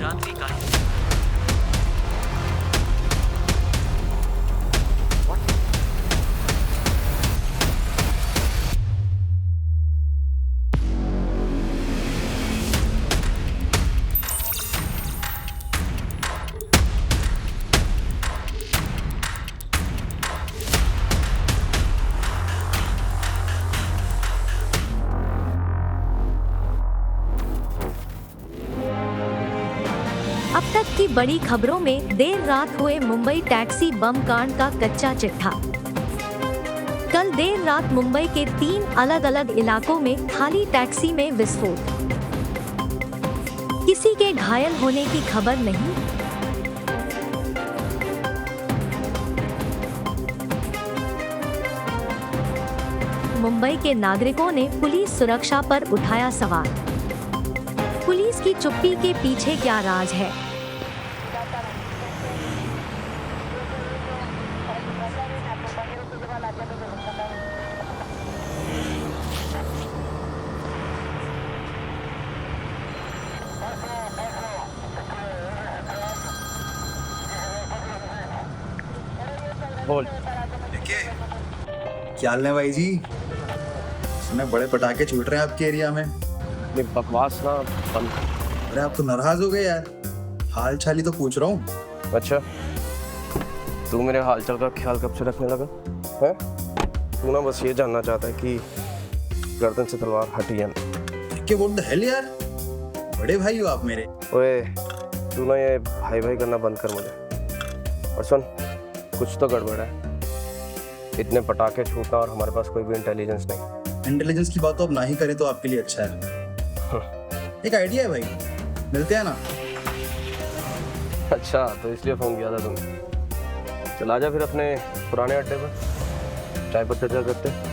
जान की कहानी। अब तक की बड़ी खबरों में देर रात हुए मुंबई टैक्सी बम कांड का कच्चा चिट्ठा। कल देर रात मुंबई के 3 अलग अलग इलाकों में खाली टैक्सी में विस्फोट। किसी के घायल होने की खबर नहीं। मुंबई के नागरिकों ने पुलिस सुरक्षा पर उठाया सवाल। पुलिस की चुप्पी के पीछे क्या राज है? बोल। क्या हाल है भाई जी? सुने बड़े पटाखे छूट रहे हैं आपके एरिया में। ये बकवास ना बंद। अरे आप तो नाराज हो गए यार, हाल चाल ही तो पूछ रहा हूँ। अच्छा, तू मेरे हालचाल का ख्याल कब से रखने लगा है? तू ना बस ये जानना चाहता है कि गर्दन से तलवार हटी या नहीं। क्या व्हाट द हेल यार, बड़े भाई हो आप मेरे। ओए, तू ना ये भाई भाई करना बंद कर मुझे। और सुन, कुछ तो गड़बड़ है। इतने पटाखे छूटना और हमारे पास कोई भी इंटेलिजेंस नहीं। इंटेलिजेंस की बात तो अब ना ही करें तो आपके लिए अच्छा है। एक आइडिया है भाई, मिलते हैं ना? अच्छा, तो इसलिए फोन किया था तुमने। चल आजा फिर अपने पुराने अड्डे पर, चाय पर चर्चा करते हैं।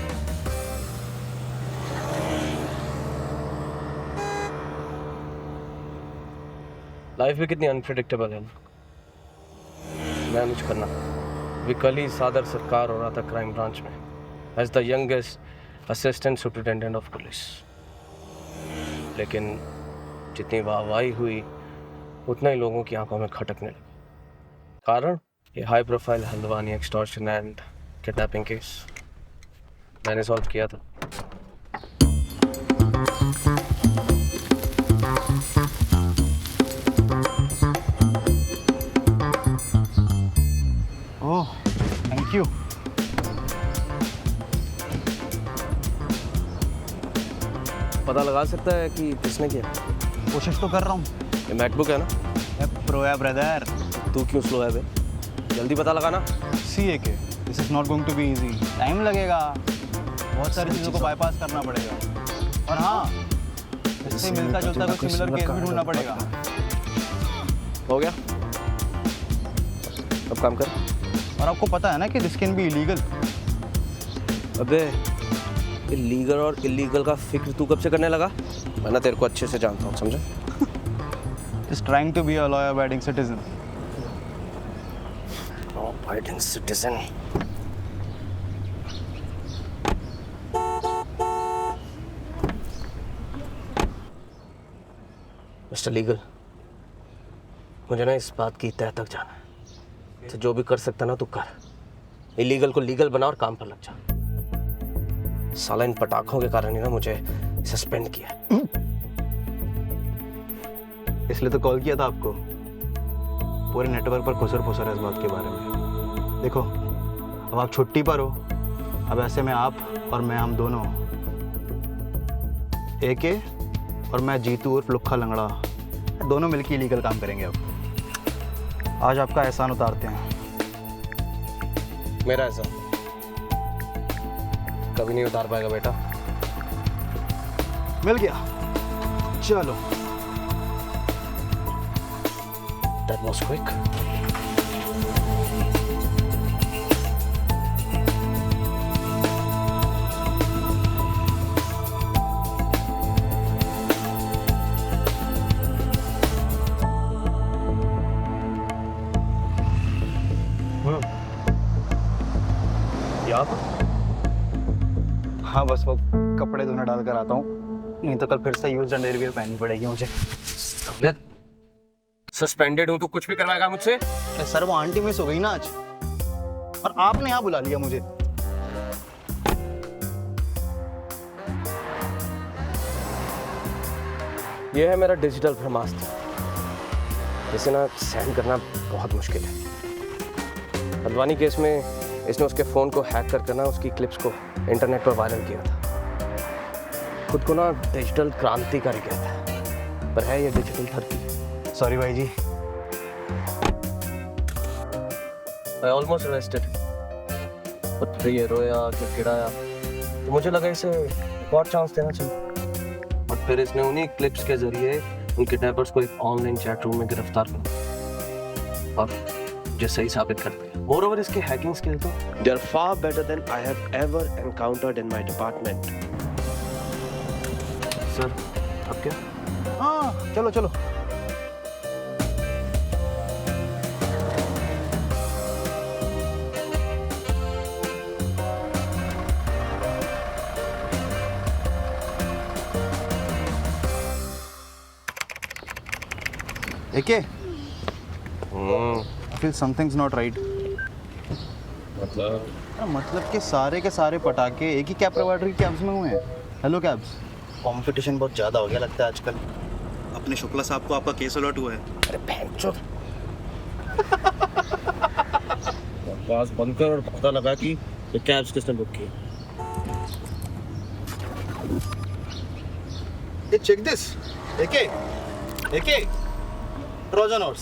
लाइफ भी कितनी अनप्रेडिक्टेबल है। मैनेज करना। वी कल ही सादर सरकार हो रहा था क्राइम ब्रांच में as the youngest assistant superintendent of police. लेकिन जितनी वाहवाही हुई उतना ही लोगों की आंखों में खटकने लगा। कारण ये high profile Haldwani extortion and kidnapping case मैंने सॉल्व किया था। ओह, थैंक यू। पता लगा सकता है कि किसने किया? कोशिश तो कर रहा हूँ। ये मैकबुक है ना? प्रो है ब्रदर। तू क्यों स्लो है बे? जल्दी पता लगाना। CA के this is not going to be easy. Time लगेगा, बहुत सारी चीज़ों को बाईपास करना पड़ेगा। और हाँ, इससे मिलता जुलता कोई सिमिलर केस भी ढूंढना पड़ेगा। हो गया, अब काम कर। और आपको पता है ना कि दिस कैन बी इलीगल। अबे, इलीगल और इलीगल का फिक्र तू कब से करने लगा? मैं ना तेरे को अच्छे से जानता हूँ, समझा? Just trying to be a law-abiding citizen. Law-abiding citizen. Mister legal, मुझे ना इस बात की तह तक जाना है। तो जो भी कर सकता ना तू कर। इलीगल को लीगल बना और काम पर लग जा। साला इन पटाखों के कारण ही ना मुझे सस्पेंड किया। इसलिए तो कॉल किया था आपको। पूरे नेटवर्क पर खुसर फुसर है इस बात के बारे में। देखो, अब आप छुट्टी पर हो। अब ऐसे में आप और मैं, हम दोनों, AK और मैं जीतू और लुक्खा लंगड़ा, दोनों मिलकर इलीगल काम करेंगे। अब आज आपका एहसान उतारते हैं। मेरा एहसान कभी नहीं उतार पाएगा बेटा। मिल गया, चलो। That was quick. यहाँ पर? हाँ, बस वो कपड़े धोने डाल कर आता हूँ, नहीं तो कल फिर से यूज एंड एयरवेयर पहननी पड़ेगी मुझे। सस्पेंडेड हूँ, तू कुछ भी करवाएगा मुझसे? अरे सर वो आंटी मिस हो गई ना आज, और आपने यहाँ बुला लिया मुझे। ये है मेरा डिजिटल ब्रह्मास्त्र, इसे ना सहन करना बहुत मुश्किल है। अडवाणी केस में इसने उसके फ़ोन को हैक करके ना उसकी क्लिप्स को इंटरनेट पर वायरल किया था। खुद को ना डिजिटल क्रांतिकारी कहता है, पर है ये डिजिटल धरती। सॉरी भाई जी। I almost arrested, but फिर ये रोया कि गिड़ाया, तो मुझे लगा इसे एक और चांस देना चाहिए। और फिर इसने उन्हीं क्लिप्स के जरिए उन किडनैपर्स को एक ऑनलाइन चैट रूम में गिरफ्तार किया और जो सही साबित कर दिया। मोरओवर इसके हैकिंग स्किल तो They are far better than I have ever encountered in my department. Sir अब क्या? हाँ चलो चलो। एके, I feel something's not right. मतलब कि सारे के सारे पटाखे एक ही कैब प्रोवाइडर की कैब्स में हुए हैं। Hello cabs. कंपटीशन बहुत ज़्यादा हो गया लगता है आजकल। अपने शुक्ला साहब को आपका केस अलर्ट हुआ है। अरे भैंचोद, बकवास बंद कर और पता लगा कि ये कैब्स किसने बुक की। ये check this. AK Trojan horse.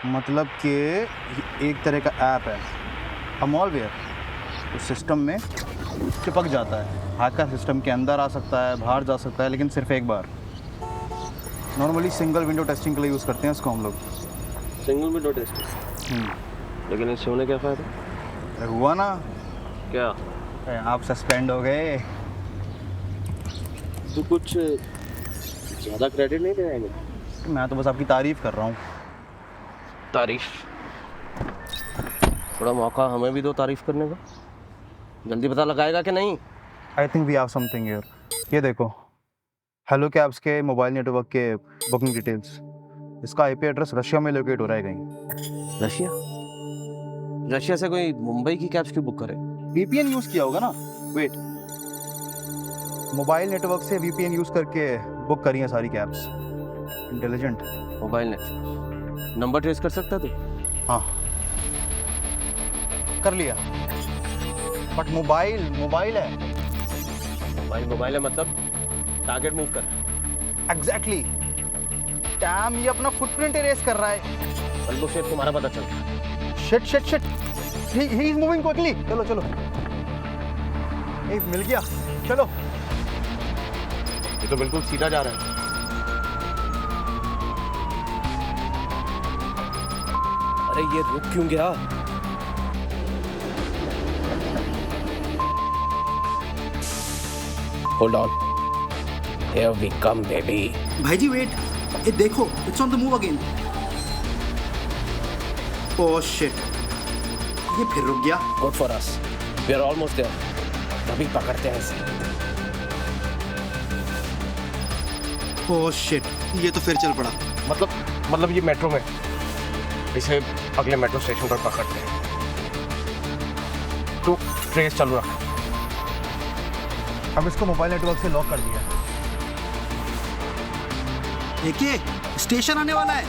मतलब कि एक तरह का ऐप है, अ मॉलवेयर, उस सिस्टम में चिपक जाता है। हैकर सिस्टम के अंदर आ सकता है, बाहर जा सकता है, लेकिन सिर्फ एक बार। नॉर्मली सिंगल विंडो टेस्टिंग के लिए यूज़ करते हैं इसको हम लोग। Single window testing? लेकिन इससे होने क्या फ़ायदा? अरे हुआ ना। क्या? अरे आप सस्पेंड हो गए। तू कुछ ज़्यादा क्रेडिट नहीं दे रहा है? मैं तो बस आपकी तारीफ कर रहा हूँ। तारीफ? थोड़ा मौका हमें भी दो तारीफ करने का। जल्दी पता लगाएगा कि नहीं? I think we have something here. ये देखो, हेलो कैब्स के मोबाइल नेटवर्क के बुकिंग डिटेल्स। इसका आईपी एड्रेस रशिया में लोकेट हो रहा है कहीं। रशिया? रशिया से कोई मुंबई की कैब्स क्यों बुक करे? वीपीएन यूज़ किया होगा ना। वेट, मोबाइल नेटवर्क से वीपीएन यूज़ करके बुक करी हैं सारी cabs. Intelligent. Mobile net number trace कर सकता तू? हाँ कर लिया, बट मोबाइल है। मोबाइल है मतलब टारगेट मूव कर। एग्जैक्टली। टैम ये अपना फुटप्रिंट इरेज कर रहा है। बल्बो से तुम्हारा पता चल रहा है। Shit he is moving quickly. चलो मिल गया। चलो, ये तो बिल्कुल सीधा जा रहा है। अरे ये रुक क्यों गया? Hold on. Here we come, baby. भाई जी वेट, ये देखो, it's on the move again. Oh shit, ये फिर रुक गया। Good for us. We are almost there. अभी पकड़ते हैं इसे। ओह शिट, ये तो फिर चल पड़ा। मतलब ये मेट्रो में, इसे अगले मेट्रो स्टेशन पर पकड़ते हैं। तो ट्रेस चालू रख। अब इसको मोबाइल नेटवर्क से लॉक कर दिया। देखिए स्टेशन आने वाला है।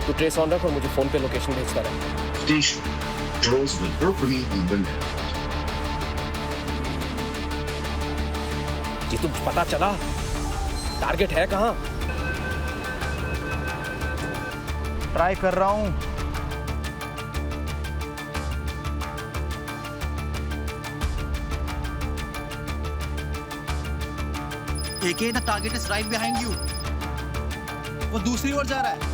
तू ट्रेस ऑन रख और मुझे फोन पे लोकेशन भेजता रहे। Station. Doors will open in the minute. जी तुम पता चला टारगेट है कहाँ? ट्राई कर रहा हूँ। AK the target is right behind you. वो दूसरी ओर जा रहा है।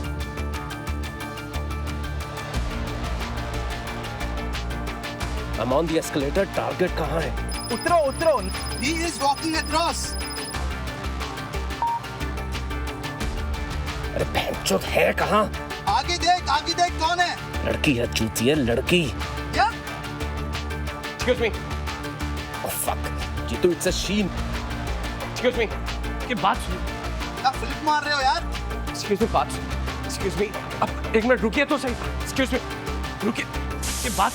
I'm on the escalator. Target कहाँ है? उतरो। He is walking across. अरे भैंचोद है कहाँ? आगे देख कौन है? लड़की है, चूतिया लड़की। क्या? Excuse me. Oh fuck. Jitu, it's a she. Excuse me. ये बात सुनो। क्या फ्लिप मार रहे हो यार? एक्सक्यूज मी बात, एक्सक्यूज मी, अब एक मिनट रुकिए तो सही, एक्सक्यूज मी, रुकिए, ये बात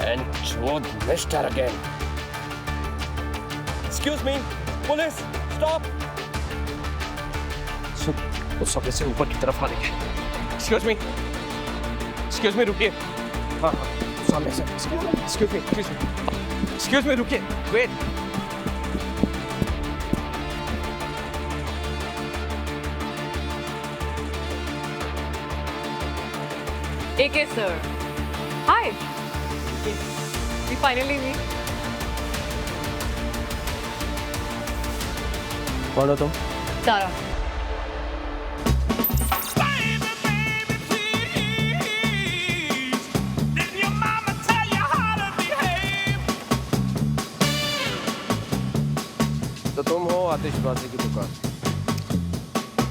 एंड जो mister again, excuse me, police stop, उस सब से ऊपर की तरफ आ रही है, एक्सक्यूज मी रुकिए, हाँ सामने से, एक्सक्यूज मी रुकिए, wait, AK sir. Hi. We finally meet. कौन हो तुम? Tara. तो तुम हो आतिशबाजी की दुकान?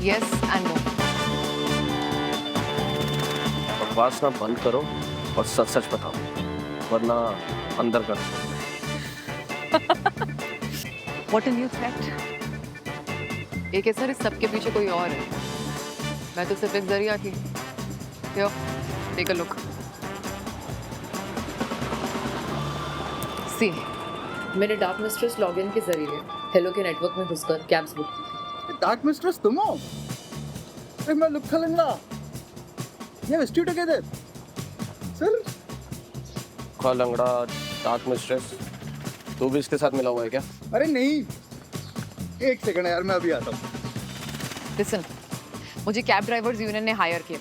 Yes and no. बकवास ना बंद करो और सच सच बताओ, वरना अंदर कर। What a new threat. AK sir इस सबके पीछे कोई और है. मैं तो सिर्फ एक जरिया थी. Here, take a look. See. मैंने डार्क मिस्ट्रेस लॉगिन के जरिए हेलो के नेटवर्क में घुसकर कैब्स बुक की। डार्क मिस्ट्रेस तुम हो? अरे मैं लुक्खा लंगड़ा। ये स्टू टुगेदर सर। खा लंगड़ा, डार्क मिस्ट्रेस, तू भी इसके साथ मिला हुआ है क्या? अरे नहीं, एक सेकंड यार, मैं अभी आता हूँ। Listen, मुझे कैब ड्राइवर्स यूनियन ने हायर किया।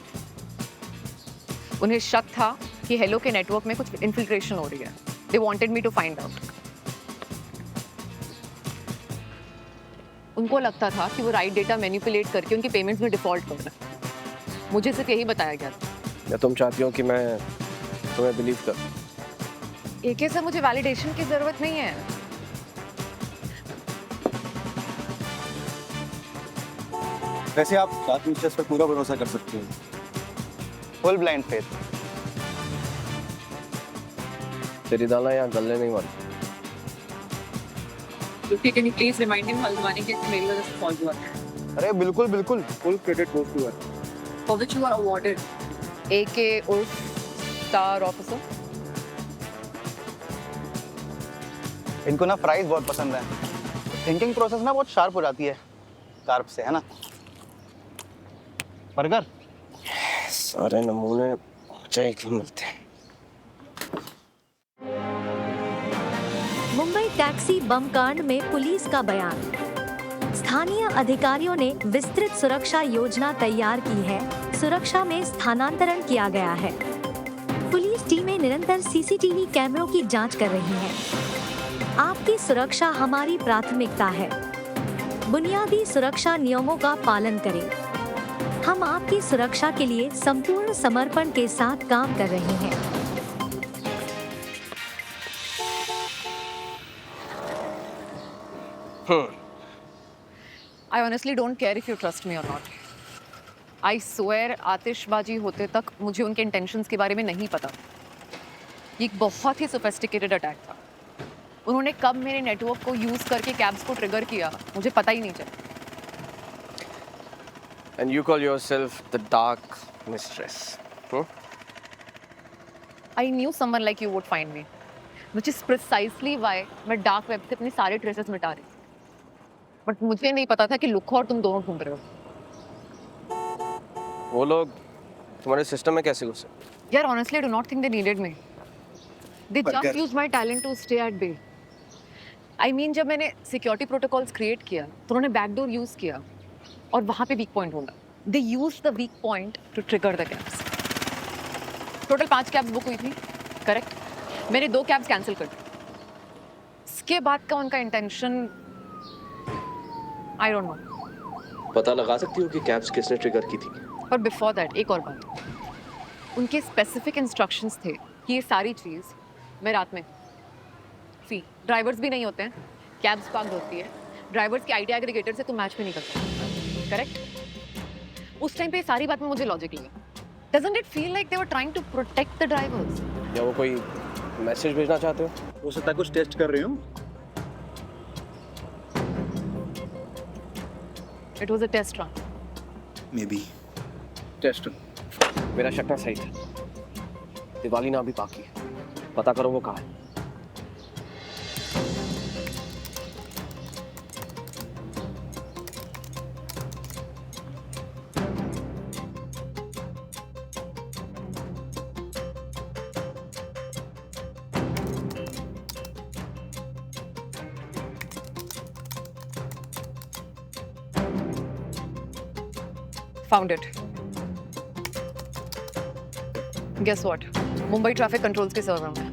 उन्हें शक था कि हेलो के नेटवर्क में कुछ इन्फिल्ट्रेशन हो रही है। They wanted me to find out. उनको लगता था कि वो राइट डेटा मैनिपुलेट करके उनकी पेमेंट्स में डिफॉल्ट कर रहे हैं। मुझे सिर्फ यही बताया गया था। या तुम चाहती हो कि मैं तुम्हें बिलीव कर? AK सर मुझे वैलिडेशन की जरूरत नहीं है। वैसे आप डार्क मिस्ट्रेस पर पूरा भरोसा कर सकते हैं। Full blind faith. तेरी दाना यहाँ गलने नहीं वाली। Can you please remind him Haldwani के मेरी वजह से फॉल्ट हुआ है। अरे बिल्कुल बिल्कुल, full credit goes to her. For which you are awarded AK उर्फ स्टार ऑफिसर। इनको ना फ्राइज बहुत पसंद है। थिंकिंग प्रोसेस ना बहुत शार्प हो जाती है कार्ब से, है ना? बर्गर सारे नमूने चाय के मिलते हैं। मुंबई टैक्सी बम कांड में पुलिस का बयान। स्थानीय अधिकारियों ने विस्तृत सुरक्षा योजना तैयार की है। सुरक्षा में स्थानांतरण किया गया है। पुलिस टीमें निरंतर सीसीटीवी कैमरों की जांच कर रही हैं। आपकी सुरक्षा हमारी प्राथमिकता है। बुनियादी सुरक्षा नियमों का पालन करें। हम आपकी सुरक्षा के लिए संपूर्ण समर्पण के साथ काम कर रहे हैं। I honestly don't care if you trust me or not. I swear आतिशबाजी होते तक मुझे उनके इंटेंशंस के बारे में नहीं पता। ये एक बहुत ही सोफिस्टिकेटेड अटैक था। उन्होंने कब मेरे नेटवर्क को यूज करके कैब्स को ट्रिगर किया मुझे पता ही नहीं चला। And you call yourself the dark mistress? I knew someone like you would find me, which is precisely why मैं डार्क वेब से अपने सारे ट्रेसेस मिटा रही थी। बट मुझे नहीं पता था कि लुक्खा और तुम दोनों ढूंढ रहे हो। वो लोग तुम्हारे सिस्टम में कैसे घुसे? यार honestly I do not think they needed me. They just used my talent to stay at bay. I mean जब मैंने security protocols create किया तो उन्होंने backdoor use किया और वहाँ पे weak point ढूंढा। They used the weak point to trigger the cabs. Total 5 cabs book हुई थी, correct? मैंने 2 cabs cancel कर दी। इसके बाद का उनका intention I don't know. पता लगा सकती हो कि कैब्स किसने ट्रिगर की थी? और बिफोर दैट एक और बात, उनके स्पेसिफिक इंस्ट्रक्शंस थे कि ये सारी चीज़ मैं रात में ड्राइवर्स भी नहीं होते हैं, कैब्स पार्क होती है, ड्राइवर्स के आईडी एग्रीगेटर से तुम मैच भी नहीं करते, करेक्ट? उस टाइम पे सारी बात में मुझे लॉजिक लगी। Doesn't it feel like they were trying to protect the drivers? या वो कोई मैसेज भेजना चाहते हो? हो सकता है कुछ टेस्ट कर रही हूँ। It was a test run. Maybe. Test मेरा शक ना सही था। दिवाली ना अभी बाकी है, पता करो वो कहाँ है। Found it. Guess what? Mumbai traffic controls के सर्वर में।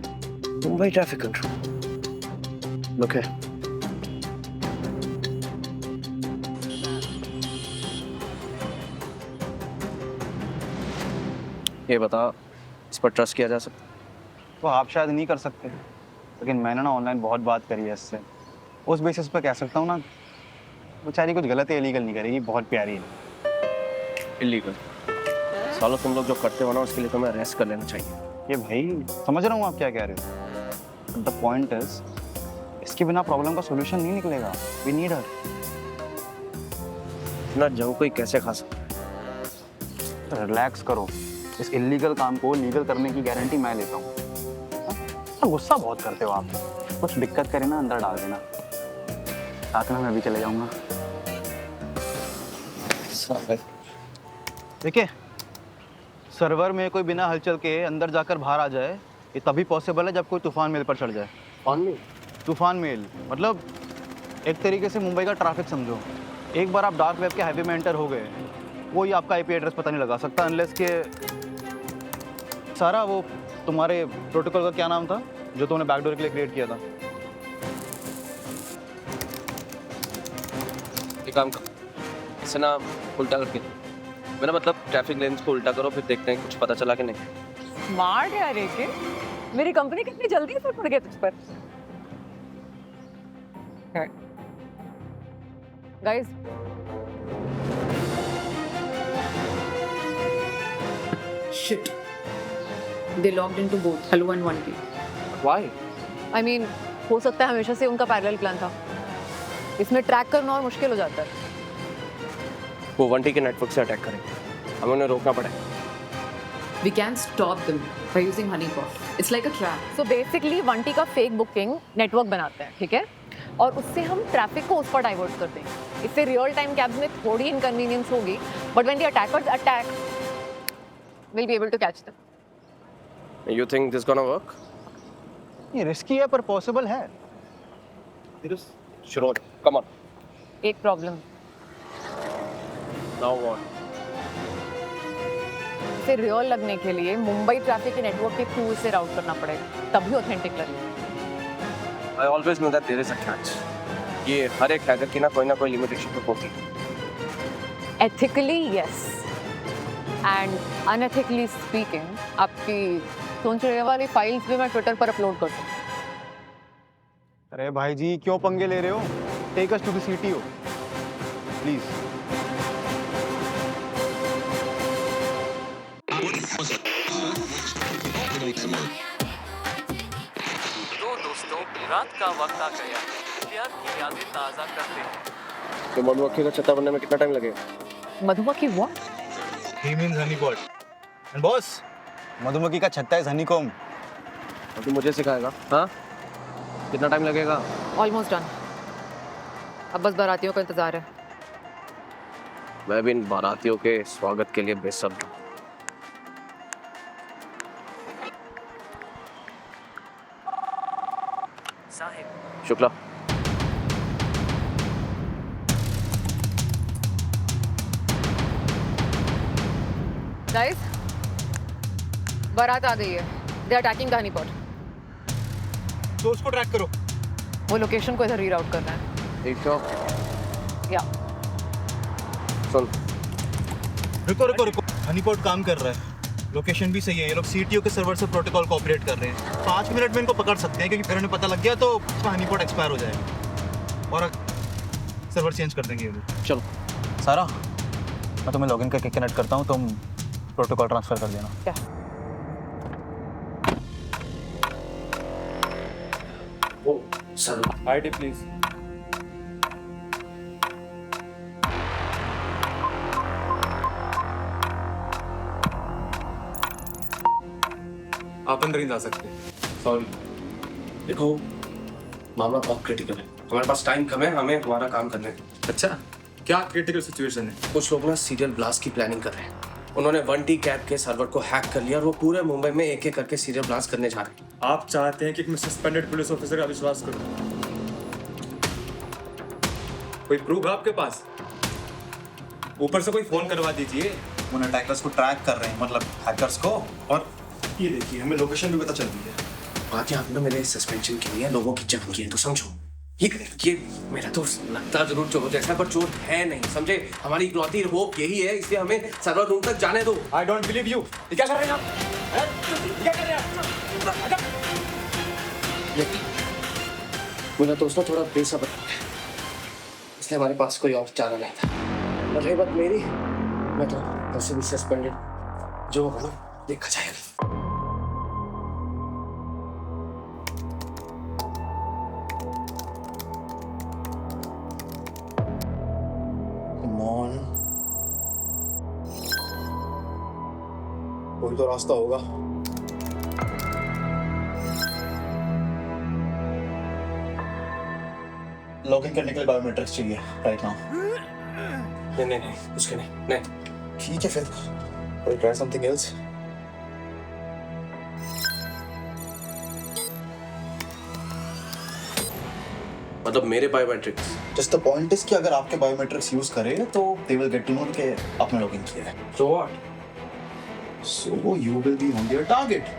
Mumbai traffic control. लुक है। ये बता, इस पर ट्रस्ट किया जा सकता? तो आप शायद नहीं कर सकते, लेकिन मैंने ना ऑनलाइन बहुत बात करी है इससे। उस बेसिस पर कह सकता हूँ ना, बेचारी कुछ गलत या इलीगल नहीं करेगी, बहुत प्यारी है। इलीगल? सालों तुम लोग जो करते हो ना, उसके लिए तुम्हें अरेस्ट कर लेना चाहिए। ये भाई समझ रहा हूँ आप क्या कह रहे हो। द पॉइंट इज, इसके बिना प्रॉब्लम का सॉल्यूशन नहीं निकलेगा। We need her. इतना जंग कोई कैसे खा सकता है? तो रिलैक्स करो, इस इलीगल काम को लीगल करने की गारंटी मैं लेता हूँ। तो गुस्सा बहुत करते हो आप, कुछ दिक्कत करे ना अंदर डाल देना, साथ में मैं भी चले जाऊंगा। देखिए, सर्वर में कोई बिना हलचल के अंदर जाकर बाहर आ जाए, ये तभी पॉसिबल है जब कोई तूफान मेल पर चढ़ जाए। तूफान मेल मतलब एक तरीके से मुंबई का ट्रैफिक समझो। एक बार आप डार्क वेब के हाईवे में एंटर हो गए, कोई आपका आईपी एड्रेस पता नहीं लगा सकता अनलेस के सारा वो तुम्हारे प्रोटोकॉल का क्या नाम था जो तुमने बैकडोर के लिए क्रिएट किया था। एक काम करो, इसे ना उल्टा करके, मेरा मतलब ट्रैफिक लेंस को उल्टा करो, फिर देखते हैं कुछ पता चला कि नहीं। स्मार्ट यार एके, मेरी कंपनी कितनी जल्दी असर पड़ गया तुझ पर। Guys, Shit. They logged into both Hello and 1P. Why? I mean, हो सकता है हमेशा से उनका पैरेलल प्लान था। इसमें ट्रैक करना और मुश्किल हो जाता है। वो 1T के नेटवर्क से अटैक करेंगे, हमें उन्हें रोकना पड़ेगा। We can stop them by using honeypot. It's like a trap. So basically 1T का फेक बुकिंग नेटवर्क बनाते हैं, ठीक है? और उससे हम ट्रैफिक को उस पर डाइवर्ट करते हैं। इससे रियल टाइम कैब्स में थोड़ी इनकन्वीनियंस होगी, but when the attackers attack, we'll be able to catch them. You think this gonna work? ये रिस्की है पर पॉसिबल है। Sure. Come on. एक प्रॉब्लम, Now what? इसे रियल लगने के लिए मुंबई ट्रैफिक के नेटवर्क के थ्रू इसे राउट करना पड़ेगा, तभी ऑथेंटिक लगेगा। I always knew that there is a catch. ये हर एक हैकर की ना कोई लिमिटेशन तो होती है। Ethically yes, and unethically speaking, आपकी सोच रहे वाली फाइल्स भी मैं ट्विटर पर अपलोड कर दूँ। अरे भाई जी, क्यों पंगे ले रहे हो? Take us to the CTO please. तो दोस्तों, रात का वक्त आ गया, प्यार की यादें ताज़ा करते हैं। तो मधुमक्खी का छत्ता बनने में कितना टाइम लगेगा? मधुमक्खी what? He means honeypot. And boss, मधुमक्खी का छत्ता है honeycomb. और तू मुझे सिखाएगा? हाँ? कितना टाइम लगेगा? Almost done. अब बस बारातियों का इंतजार है। मैं भी इन बारातियों के स्वागत के लिए बेसब्र हूँ। साहिब, शुक्ला, गाइस, बारात आ गई है। They are attacking the honeypot. तो उसको ट्रैक करो। वो लोकेशन को इधर रीराउट करना है। ठीक हो? या सुन, रुको। हनीपॉट काम कर रहा है, लोकेशन भी सही है। ये लोग CTO के सर्वर से प्रोटोकॉल को ऑपरेट कर रहे हैं। 5 मिनट में इनको पकड़ सकते हैं, क्योंकि फिर उन्हें पता लग गया तो उसका हनीपॉट एक्सपायर हो जाएगा और सर्वर चेंज कर देंगे ये लोग। चलो। सारा, मैं तुम्हें लॉगिन करके कनेक्ट करता हूँ, तुम प्रोटोकॉल ट्रांसफर कर देना। क्या? Sir, ID please. आप अंदर नहीं जा सकते। सॉरी। देखो मामला बहुत क्रिटिकल है, हमारे पास टाइम कम है, हमें हमारा काम करने दो। अच्छा, क्या क्रिटिकल सिचुएशन है? कुछ लोग ना सीरियल ब्लास्ट की प्लानिंग कर रहे हैं। उन्होंने 1T कैब के सर्वर को हैक कर लिया और वो पूरे मुंबई में एक एक करके सीरियल ब्लास्ट करने जा रहे हैं। आप चाहते हैं कि मैं सस्पेंडेड पुलिस ऑफिसर का विश्वास करूं? कोई प्रूफ है आपके पास? ऊपर से कोई फोन करवा दीजिए। उन अटैकर्स को ट्रैक कर रहे हैं, मतलब हैकर्स को। और ये देखिए, हमें लोकेशन भी पता चल रही है। बात यहाँ पे ना मेरे सस्पेंशन की नहीं है, लोगों की जान की है, तो समझो। ये मेरा तो लगता जरूर चोर जैसा, पर चोर है नहीं, समझे? हमारी इकलौती होप यही है, इसलिए हमें सर्वर रूम तक जाने दो। I don't believe you. ये क्या कर रहे हैं आप? क्या कर रहे हैं? मेरा दोस्त ना थोड़ा बेसब्र है, इसलिए हमारे पास कोई और चारा नहीं था। और रही बात मेरी, मैं तो वैसे भी सस्पेंडेड, जो होगा ना देखा जाएगा। कोई तो रास्ता होगा। लॉगिन करने के लिए बायोमेट्रिक्स चाहिए राइट नाउ। नहीं, उसके नहीं। ठीक है फिर, कोई ट्राई समथिंग एल्स। मतलब मेरे biometrics? Just the point is कि अगर आपके बायोमेट्रिक्स यूज करें तो they will get to know कि आपने लॉगिन किया है। So what? So you will be on their target.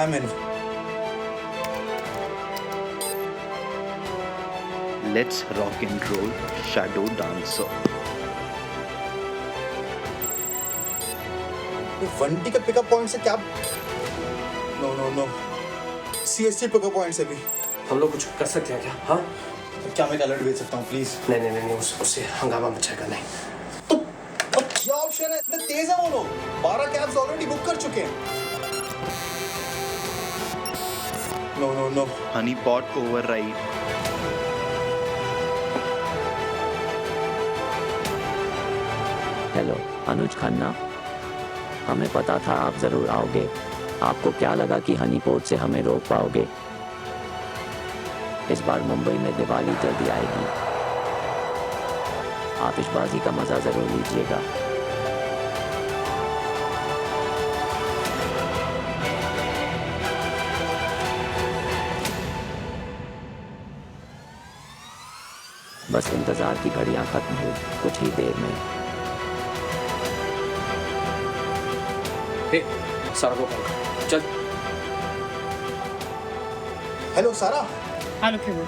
I'm in. Let's rock and roll, shadow dancer. 1T का पिकअप पॉइंट से क्या? नो CST पिकअप पॉइंट से भी हम लोग कुछ कर सकते हैं क्या? हाँ, क्या मैं अलर्ट भेज सकता हूँ प्लीज? नहीं, उससे हंगामा मचेगा नहीं। तो अब क्या ऑप्शन है? इतने तेज है वो लोग, 12 कैब्स ऑलरेडी बुक कर चुके हैं। No honey pot override. Hello Anuj Khanna, हमें पता था आप ज़रूर आओगे। आपको क्या लगा कि हनी पोर्ट से हमें रोक पाओगे? इस बार मुंबई में दिवाली जल्दी आएगी, आतिशबाजी का मज़ा ज़रूर लीजिएगा। बस इंतज़ार की घड़ियाँ खत्म हुई कुछ ही देर में। सारा को कॉल कर, चल। हेलो सारा। हेलो क्यों?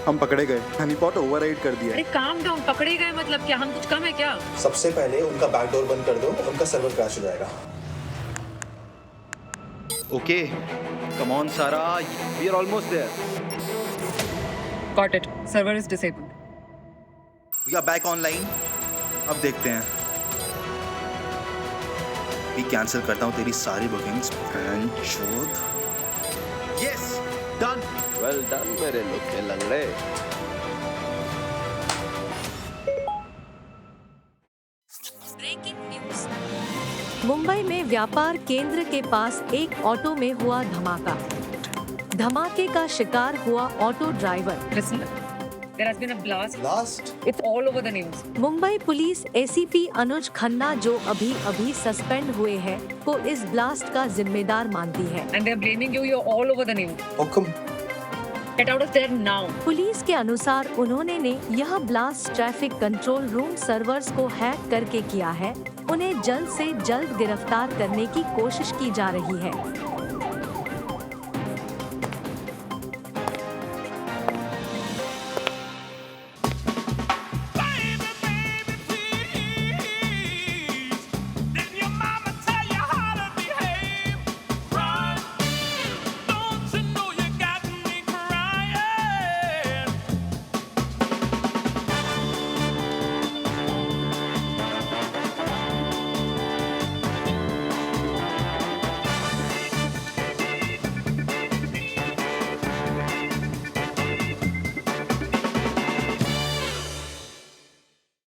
हम पकड़े गए, हनी पॉट ओवरराइड कर दिया। अरे काम डाउन, पकड़े गए मतलब क्या? हम कुछ कम है क्या? सबसे पहले उनका बैकडोर बंद कर दो, उनका सर्वर क्रैश हो जाएगा। Okay, come on, Sarah. We are almost there. Got it. Server is disabled. We are back online. अब देखते हैं। भी कैंसिल करता हूँ तेरी सारी बुकिंग्स। And शोध। Yes, done. Well done, मेरे लोग के लंगड़े। मुंबई में व्यापार केंद्र के पास एक ऑटो में हुआ धमाका। धमाके का शिकार हुआ auto driver. Listen, there has been a blast. Blast? It's all over the news. Mumbai police ACP अनुज खन्ना, जो अभी सस्पेंड हुए हैं, को इस ब्लास्ट का जिम्मेदार मानती है। And they're blaming you. You're all over the news. How come? Get out of there now. Police के अनुसार उन्होंने यह blast traffic control room servers को हैक करके किया है। उन्हें जल्द से जल्द गिरफ्तार करने की कोशिश की जा रही है।